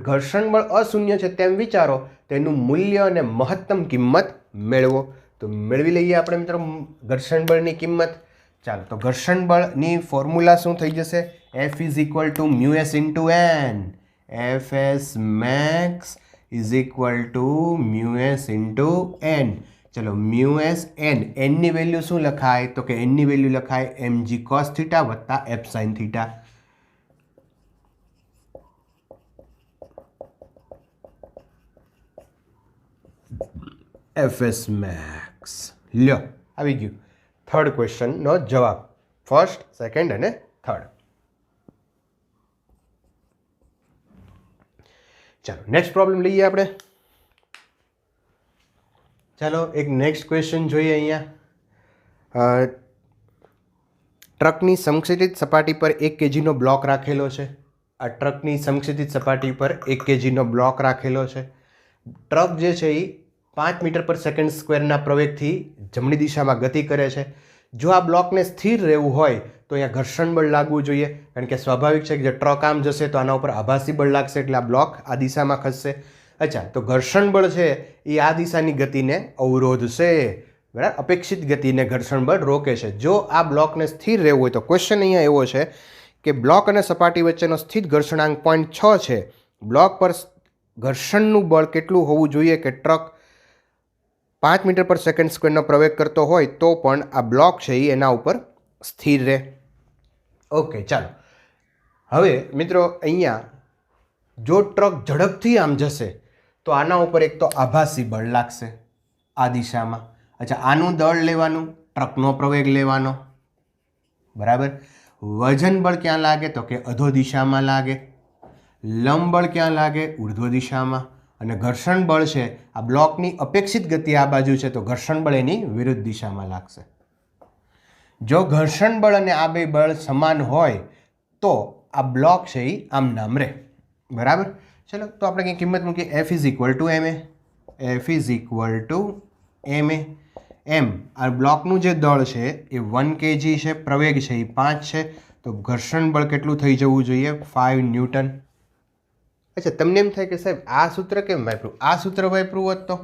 Speaker 1: ઘર્ષણ બળ અશૂન્ય છે તેમ વિચારો, તેનું મૂલ્ય અને મહત્તમ કિંમત મેળવો. તો મેળવી લઈએ આપણે મિત્રો ઘર્ષણ બળની કિંમત. ચાલો, તો ઘર્ષણ બળની ફોર્મ્યુલા શું થઈ જશે? f is equal to mu s into n. fs max is equal to mu s into n. ચલો, મ્યુએસ n ની વેલ્યુ શું લખાય? તો કે n ની વેલ્યુ લખાય mg cos થીટા વત્તા f sin theta. fs max લ્યો આવી ગયું થર્ડ ક્વેશ્ચનનો જવાબ. ફર્સ્ટ, સેકન્ડ અને થર્ડ. ચાલો, નેક્સ્ટ પ્રોબ્લેમ લઈએ આપણે. ચાલો, એક નેક્સ્ટ ક્વેશ્ચન જોઈએ અહીંયા. ટ્રકની સમક્ષિતિજ સપાટી પર 1 kgનો બ્લોક રાખેલો છે આ ટ્રકની સમક્ષિતિજ સપાટી પર 1 kgનો બ્લોક રાખેલો છે. ટ્રક જે છે એ 5 મીટર પર સેકન્ડ સ્ક્વેરના પ્રવેગથી જમણી દિશામાં ગતિ કરે છે. જો આ બ્લોકને સ્થિર રહેવું હોય તો અહીંયા ઘર્ષણ બળ લાગવું જોઈએ, કારણ કે સ્વાભાવિક છે કે જે ટ્રક આમ જશે તો આના ઉપર આભાસી બળ લાગશે એટલે આ બ્લોક આ દિશામાં ખસશે. અચ્છા, તો ઘર્ષણ બળ છે એ આ દિશાની ગતિને અવરોધશે, બરાબર, અપેક્ષિત ગતિને ઘર્ષણ બળ રોકે છે. જો આ બ્લોકને સ્થિર રહેવું હોય તો ક્વેશ્ચન અહીંયા એવો છે કે બ્લોક અને સપાટી વચ્ચેનો સ્થિત ઘર્ષણાંક 0.6 છે. બ્લોક પર ઘર્ષણનું બળ કેટલું હોવું જોઈએ કે ટ્રક 5 મીટર પર સેકન્ડ સ્ક્વેરનો પ્રવેગ કરતો હોય તો પણ આ બ્લોક છે એ એના ઉપર સ્થિર રહે. ઓકે, ચાલો હવે મિત્રો અહીંયા જો ટ્રક ઝડપથી આમ જશે તો આના ઉપર એક તો આભાસી બળ લાગશે આ દિશામાં. અચ્છા, આનું દળ લેવાનું, ટ્રકનો પ્રવેગ લેવાનો, બરાબર. વજન બળ ક્યાં લાગે તો કે અધો દિશામાં લાગે. લંબ બળ ક્યાં લાગે? ઉર્ધ્વ દિશામાં. અને ઘર્ષણ બળ છે આ બ્લોકની અપેક્ષિત ગતિ આ બાજુ છે તો ઘર્ષણ બળ એની વિરુદ્ધ દિશામાં લાગશે. જો ઘર્ષણ બળ અને આ બે બળ સમાન હોય તો આ બ્લોક છે એ આમ નામ રહે, બરાબર. ચલો તો આપણે કંઈ કિંમત મૂકીએ. F is equal two ma. F is equal two ma. એમ આ બ્લોકનું જે દળ છે એ 1 kg છે, પ્રવેગ છે એ 5 છે, તો ઘર્ષણ બળ કેટલું થઈ જવું જોઈએ? 5 ન્યૂટન. અચ્છા, તમને એમ થાય કે સાહેબ આ સૂત્ર કેમ વાપર્યું? આ સૂત્ર વાપરવું હોત તો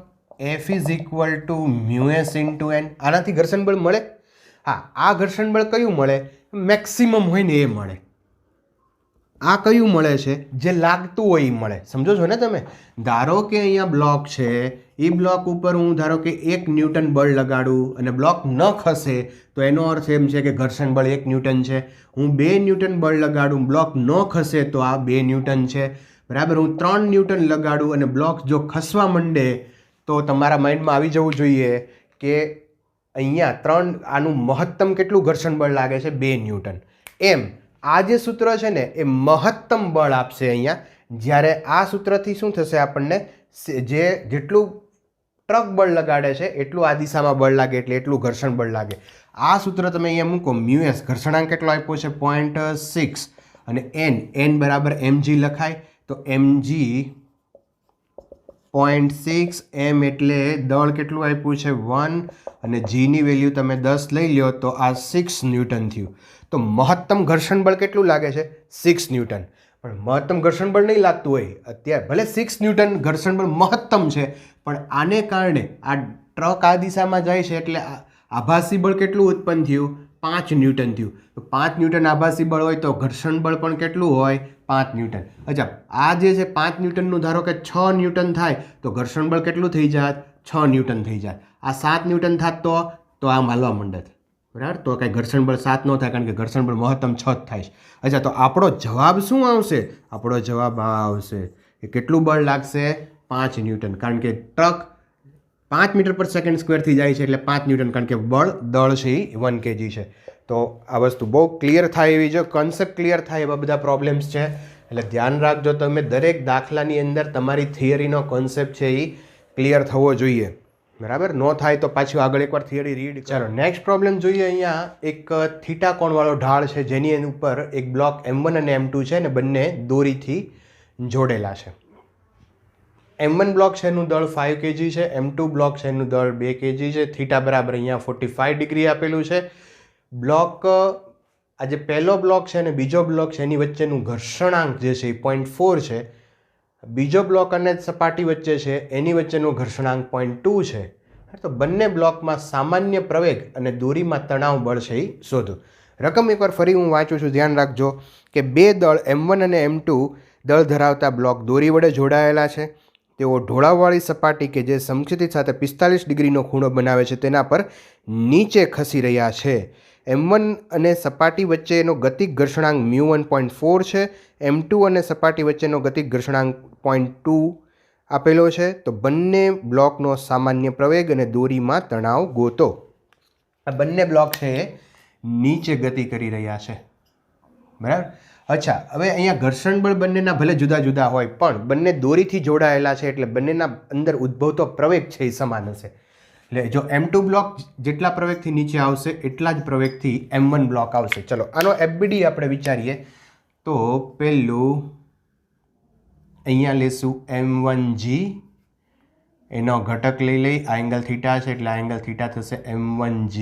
Speaker 1: F is equal to mu s into N, આનાથી ઘર્ષણ બળ મળે. હા, આ ઘર્ષણ બળ કયું મળે? મેક્સિમમ હોય ને એ મળે. આ કયું મળે છે? જે લાગતું હોય એ મળે. સમજો છો ને તમે? ધારો કે અહીંયા બ્લોક છે, એ બ્લોક ઉપર હું ધારો કે 1 ન્યૂટન બળ લગાડું અને બ્લોક ન ખસે તો એનો અર્થ એમ છે કે ઘર્ષણ બળ 1 ન્યૂટન છે. હું 2 ન્યૂટન બળ લગાડું, બ્લોક ન ખસે તો આ 2 ન્યૂટન છે, બરાબર. હું 3 ન્યૂટન લગાડું અને બ્લોક જો ખસવા માંડે તો તમારા માઇન્ડમાં આવી જવું જોઈએ કે અહીંયા આનું મહત્તમ કેટલું ઘર્ષણ બળ લાગે છે? 2 ન્યૂટન. એમ આ જે સૂત્ર છે ને એ મહત્તમ બળ આપશે અહીંયા. જ્યારે આ સૂત્રથી શું થશે? આપણને જેટલું ટ્રક બળ લગાડે છે એટલું આ દિશામાં બળ લાગે એટલે એટલું ઘર્ષણ બળ લાગે. આ સૂત્ર તમે અહીંયા મૂકો. મ્યુએસ ઘર્ષણાંક કેટલો આપ્યો છે? 0.6 અને n બરાબર mg લખાય તો mg 0.6, m એટલે દળ કેટલું આપ્યું છે? 1 અને g ની વેલ્યુ તમે 10 લઈ લ્યો તો આ 6 ન્યૂટન થયું. તો મહત્તમ ઘર્ષણ બળ કેટલું લાગે છે? 6 ન્યૂટન. પણ મહત્તમ ઘર્ષણ બળ નહીં લાગતું હોય અત્યારે, ભલે 6 ન્યૂટન ઘર્ષણ બળ મહત્તમ છે, પણ આને કારણે આ ટ્રક આ દિશામાં જાય છે એટલે આભાસી બળ કેટલું ઉત્પન્ન થયું? 5 ન્યૂટન થયું. તો 5 ન્યૂટન આભાસી બળ હોય તો ઘર્ષણ બળ પણ કેટલું હોય? 5 ન્યૂટન. અચ્છા, આ જે છે 5 ન્યૂટનનું ધારો કે 6 ન્યૂટન થાય તો ઘર્ષણ બળ કેટલું થઈ જાય? 6 ન્યૂટન થઈ જાય. આ 7 ન્યૂટન થાત તો આમ હાલવા માંડત, બરાબર. તો કાંઈ ઘર્ષણ બળ 7 ન થાય, કારણ કે ઘર્ષણ બળ મહત્તમ 6 જ થાય છે. અચ્છા, તો આપણો જવાબ શું આવશે? આપણો જવાબ આ આવશે. એ કેટલું બળ લાગશે? 5 ન્યૂટન. કારણ કે ટ્રક 5 મીટર પર સેકન્ડ સ્ક્વેરથી જાય છે એટલે 5 ન્યૂટન, કારણ કે દળ છે એ 1 kg છે. તો આ વસ્તુ બહુ ક્લિયર થાય એવી, જો કન્સેપ્ટ ક્લિયર થાય એવા બધા પ્રોબ્લેમ્સ છે. એટલે ધ્યાન રાખજો, તમે દરેક દાખલાની અંદર તમારી થિયરીનો કોન્સેપ્ટ છે એ ક્લિયર થવો જોઈએ, બરાબર. ન થાય તો પાછું આગળ એકવાર થિયરી રીડ. ચાલો નેક્સ્ટ પ્રોબ્લેમ જોઈએ. અહીંયા એક થીટા કોણવાળો ઢાળ છે જેની ઉપર એક બ્લોક M1 અને M2 છે ને બંને દોરીથી જોડેલા છે. M1 બ્લોક છે એનું દળ 5 kg છે, M2 બ્લોક છે એનું દળ 2 kg છે. થીટા બરાબર અહીંયા 45 ડિગ્રી આપેલું છે. બ્લોક આ જે પહેલો બ્લોક છે અને બીજો બ્લોક છે એની વચ્ચેનું ઘર્ષણાંક જે છે એ 0.4 છે. બીજો બ્લોક અને સપાટી વચ્ચે છે એની વચ્ચેનું ઘર્ષણાંક 0.2 છે. તો બંને બ્લોકમાં સામાન્ય પ્રવેગ અને દોરીમાં તણાવ બળ છે એ શોધો. રકમ એકવાર ફરી હું વાંચું છું, ધ્યાન રાખજો કે બે દળ M1 અને M2 દળ ધરાવતા બ્લોક દોરી વડે જોડાયેલા છે. તેઓ ઢોળાવવાળી સપાટી કે જે સમક્ષિતિજ સાથે 45 ડિગ્રીનો ખૂણો બનાવે છે તેના પર નીચે ખસી રહ્યા છે. M1 અને સપાટી વચ્ચેનો ગતિક ઘર્ષણાંક μ1 0.4 છે. M2 અને સપાટી વચ્ચેનો ગતિક ઘર્ષણાંક 0.2 આપેલો છે. તો બંને બ્લોકનો સામાન્ય પ્રવેગ અને દોરીમાં તણાવ ગોતો. આ બંને બ્લોક છે એ નીચે ગતિ કરી રહ્યા છે, બરાબર. અચ્છા, હવે અહીંયા ઘર્ષણ બળ બંનેના ભલે જુદા જુદા હોય પણ બંને દોરીથી જોડાયેલા છે એટલે બંનેના અંદર ઉદ્ભવતો પ્રવેગ છે એ સમાન હશે. એટલે જો M2 બ્લોક જેટલા પ્રવેગથી નીચે આવશે એટલા જ પ્રવેગથી M1 બ્લોક આવશે. ચલો આનો FBD આપણે વિચારીએ તો પહેલું અહીંયા લેશું m1g, એનો ઘટક લઈ લઈ, આ એંગલ થીટા છે એટલે આ એંગલ થીટા થશે m1g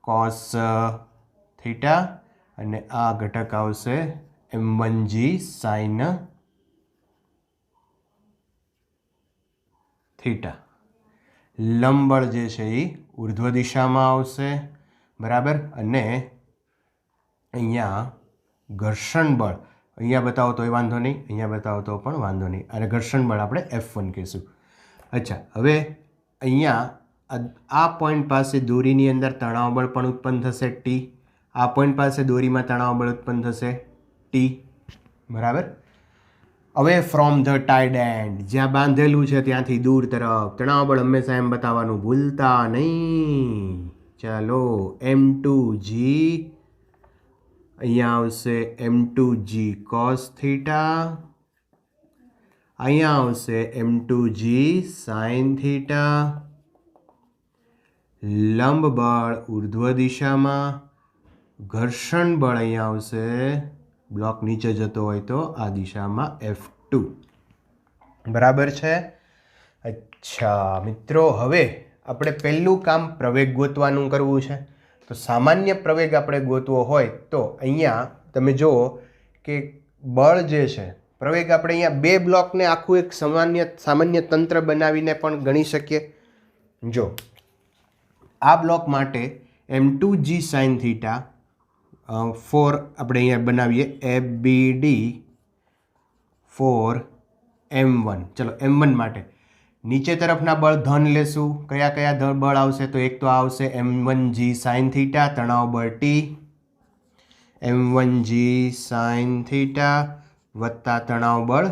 Speaker 1: cos થીટા, અને આ ઘટક આવશે m1g sin થીટા. લંબબળ જે છે એ ઉર્ધ્વ દિશામાં આવશે, બરાબર. અને અહીંયા ઘર્ષણ બળ અહીંયા બતાવો તોય વાંધો નહીં, અહીંયા બતાવો તો પણ વાંધો નહીં, અને ઘર્ષણ બળ આપણે F1 કહીશું. અચ્છા, હવે અહીંયા આ પોઈન્ટ પાસે દોરીની અંદર તણાવ બળ પણ ઉત્પન્ન થશે T, આ પોઈન્ટ પાસે દોરીમાં તણાવ બળ ઉત્પન્ન થશે T, બરાબર. હવે ફ્રોમ ધ ટાઈડ એન્ડ, જ્યાં બાંધેલું છે ત્યાંથી દૂર તરફ તણાવ બળ હંમેશા એમ બતાવવાનું ભૂલતા નહીં. ચાલો, m2g અહીંયા આવશે m2g cos થીટા, અહીંયા આવશે m2g sin થીટા. લંબ બળ ઉર્ધ્વ દિશામાં, ઘર્ષણ બળ અહીંયા આવશે, બ્લોક નીચે જતો હોય તો આ દિશામાં F2, બરાબર છે. અચ્છા મિત્રો, હવે આપણે પહેલું કામ પ્રવેગ ગોતવાનું કરવું છે. તો સામાન્ય પ્રવેગ આપણે ગોતવો હોય તો અહીંયા તમે જુઓ કે બળ જે છે, પ્રવેગ આપણે અહીંયા બે બ્લોકને આખું એક સામાન્ય તંત્ર બનાવીને પણ ગણી શકીએ. જો આ બ્લોક માટે m2g sin થીટા 4 આપણે અહીંયા બનાવીએ FBD for m1. ચલો m1 માટે નીચે તરફના બળ ધન લેશું. કયા કયા બળ આવશે? તો એક તો આવશે m1g sin થીટા તણાવ બળ T, m1g sin થીટા વત્તા તણાવ બળ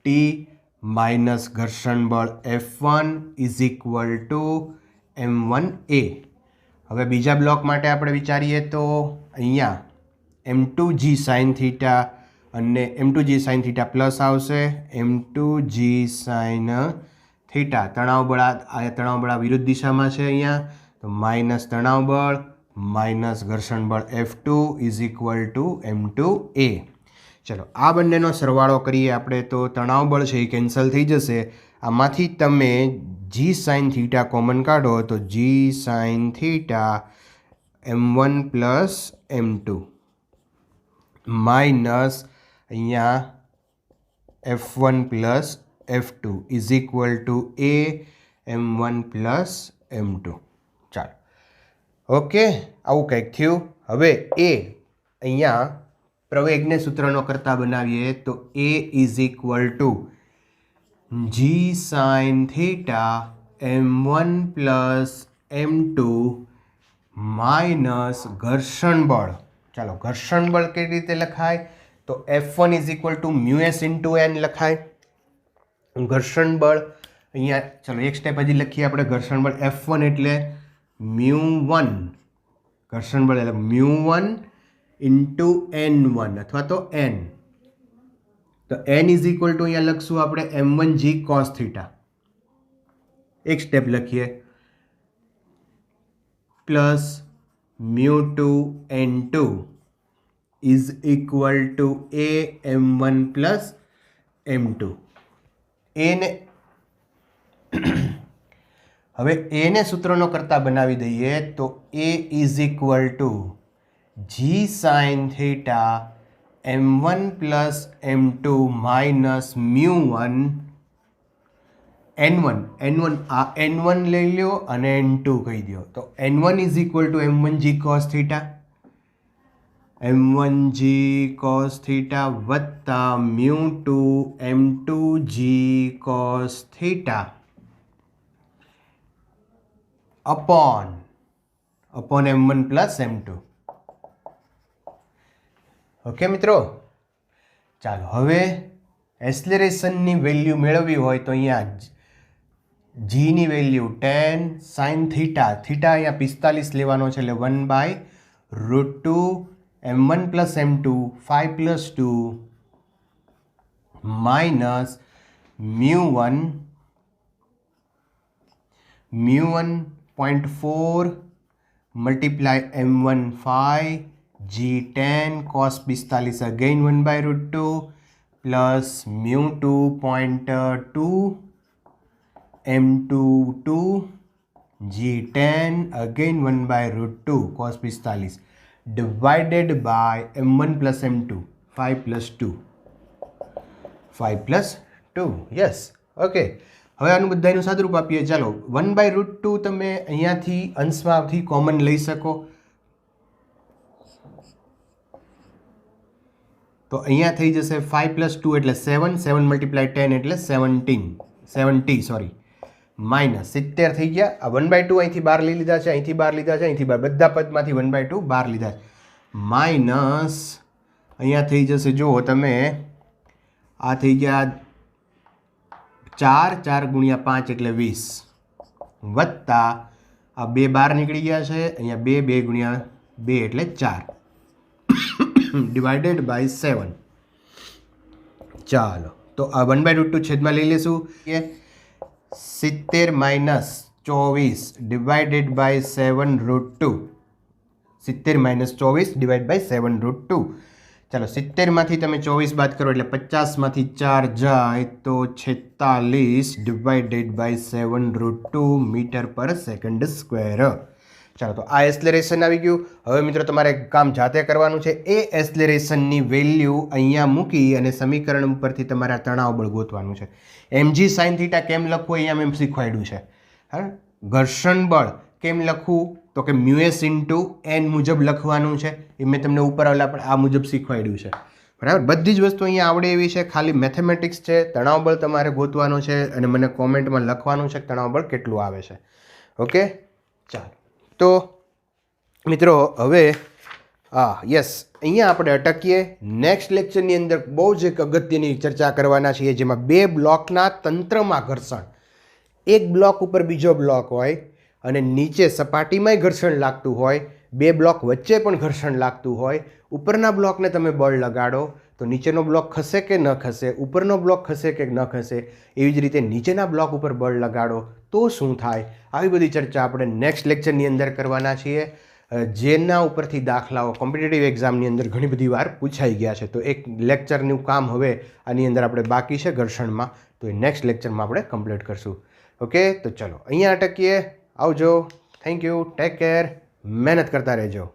Speaker 1: T માઇનસ ઘર્ષણ બળ F1 is equal two m1a. હવે બીજા બ્લોક માટે આપણે વિચારીએ તો અહીંયા m2g sin થીટા અને m2g sin થીટા પ્લસ આવશે m2g sin થીટા, તણાવ બળ આ વિરુદ્ધ દિશામાં છે અહીંયા, તો માઇનસ તણાવ બળ માઇનસ ઘર્ષણ બળ F2 is equal two m2a. ચલો આ બંનેનો સરવાળો કરીએ આપણે તો તણાવ બળ છે એ કેન્સલ થઈ જશે. આમાંથી તમે g sin થીટા કોમન કાઢો તો g sin theta m1 plus m2 minus અહીંયા F1 plus F2 is equal to a m1 plus m2. ચાલો, ઓકે, આવું કંઈક થયું. હવે એ અહીંયા પ્રવેગને સૂત્રનો કરતા બનાવીએ તો a is equal to g sin theta m1 plus m2 minus ઘર્ષણ બળ. ચાલો, ઘર્ષણ બળ કેવી રીતે લખાય? તો F1 is equal to mu s into n લખાય. ઘર્ષણ બળ અહીંયા ચલો એક સ્ટેપ હજી લખીએ આપણે. ઘર્ષણ બળ F1 એટલે મ્યુ1, ઘર્ષણ બળ એટલે મ્યુ1 ઇન્ટુ n1 અથવા તો n. તો n ઇઝ ઇક્વલ ટુ અહીંયા લખશું આપણે m1g cos થીટા. એક સ્ટેપ લખીએ પ્લસ મ્યુ2 n2 is equal to a m1 plus m2. હવે એને સૂત્રનો કરતા બનાવી દઈએ તો a is equal to g sin theta m1 plus m2 minus મ્યુ1 n1 આ n1 લઈ લો અને n2 કહી દો. તો n1 is equal two m1g cos theta, m1g cos theta વત્તા મ્યુ2 m2g cos theta upon m1 plus m2. Okay મિત્રો, ચાલો હવે એક્સલરેશનની વેલ્યુ મેળવવી હોય તો અહીંયા જીની વેલ્યુ 10 sin થીટા, થીટા અહીંયા 45 લેવાનો છે એટલે 1/√2 m1 plus m2 5 plus 2 minus મ્યુ1 0.4 multiply m1 5 G10 cos 45 again 1/√2 plus mu2.2 M22 G10 again 1/√2 cos 45 divided by M1 plus M2 5 plus 2 yes okay. હવે આનું બધાનું સાદુરૂપ આપીએ. ચાલો 1/√2 તમે અહીંયાથી અંશમાંથી કોમન લઈ શકો તો અહીંયા થઈ જશે 5 plus 2 એટલે 7 7 × 10 એટલે 70 માઇનસ 70 થઈ ગયા. આ 1/2 અહીંથી બહાર લઈ લીધા છે, અહીંથી બહાર લીધા છે, અહીંથી બહાર, બધા પદમાંથી 1/2 બહાર લીધા છે. માઇનસ અહીંયા થઈ જશે, જુઓ તમે, આ થઈ ગયા 4 4 × 5 એટલે 20 વત્તા આ 2 બહાર નીકળી ગયા છે, અહીંયા 2 2 × 2 એટલે 4 ડિવાઇડેડ બાય 7. ચાલો તો આ 1/√2 છેદમાં લઈ લેશું કે 70 minus 24 divided by 7√2 70 minus 24 divide by 7√2. ચાલો 70 માંથી તમે 24 બાદ કરો એટલે 50 માંથી 4 જાય તો 46 ડિવાઇડેડ બાય 7√2 મીટર પર સેકન્ડ સ્ક્વેર. ચાલો તો આ એસ્લેરેશન આવી ગયું. હવે મિત્રો તમારે કામ જાતે કરવાનું છે. એ એસ્લેરેશનની વેલ્યુ અહીંયા મૂકી અને સમીકરણ ઉપરથી તમારે આ તણાવ બળ ગોતવાનું છે. mg sin θ કેમ લખવું અહીંયા મેં શીખવાડ્યું છે. હા, ઘર્ષણ બળ કેમ લખવું તો કે મ્યુએસ ઇન્ટુ એન મુજબ લખવાનું છે. એ મેં તમને ઉપર આવેલા પણ આ મુજબ શીખવાડ્યું છે. બરાબર, બધી જ વસ્તુ અહીંયા આવડે એવી છે. ખાલી મેથેમેટિક્સ છે, તણાવ બળ તમારે ગોતવાનું છે અને મને કોમેન્ટમાં લખવાનું છે કે તણાવ બળ કેટલું આવે છે. ઓકે, ચાલો તો મિત્રો હવે યસ અહીંયા આપણે અટકીએ. નેક્સ્ટ લેક્ચરની અંદર બહુ જ એક અગત્યની ચર્ચા કરવાના છીએ, જેમાં બે બ્લોકના તંત્રમાં ઘર્ષણ, એક બ્લોક ઉપર બીજો બ્લોક હોય અને નીચે સપાટીમાંય ઘર્ષણ લાગતું હોય, બે બ્લોક વચ્ચે પણ ઘર્ષણ લાગતું હોય. ઉપરના બ્લોકને તમે બળ લગાડો તો નીચેનો બ્લોક ખસે કે ન ખસે, ઉપરનો બ્લોક ખસે કે ન ખસે, એવી જ રીતે નીચેના બ્લોક ઉપર બળ લગાડો તો શું થાય. આવી બધી ચર્ચા આપણે નેક્સ્ટ લેક્ચરની અંદર કરવાના છીએ, જેના ઉપરથી દાખલાઓ કોમ્પિટિટિવ એક્ઝામની અંદર ઘણી બધી વાર પૂછાઈ ગયા છે. તો એક લેક્ચરનું કામ હવે આની અંદર આપણે બાકી છે ઘર્ષણમાં, તો એ નેક્સ્ટ લેક્ચરમાં આપણે કમ્પ્લીટ કરશું. ઓકે, તો ચલો અહીંયા અટકીએ. આવજો, થેન્ક યુ, ટેક કેર, મહેનત કરતા રહેજો.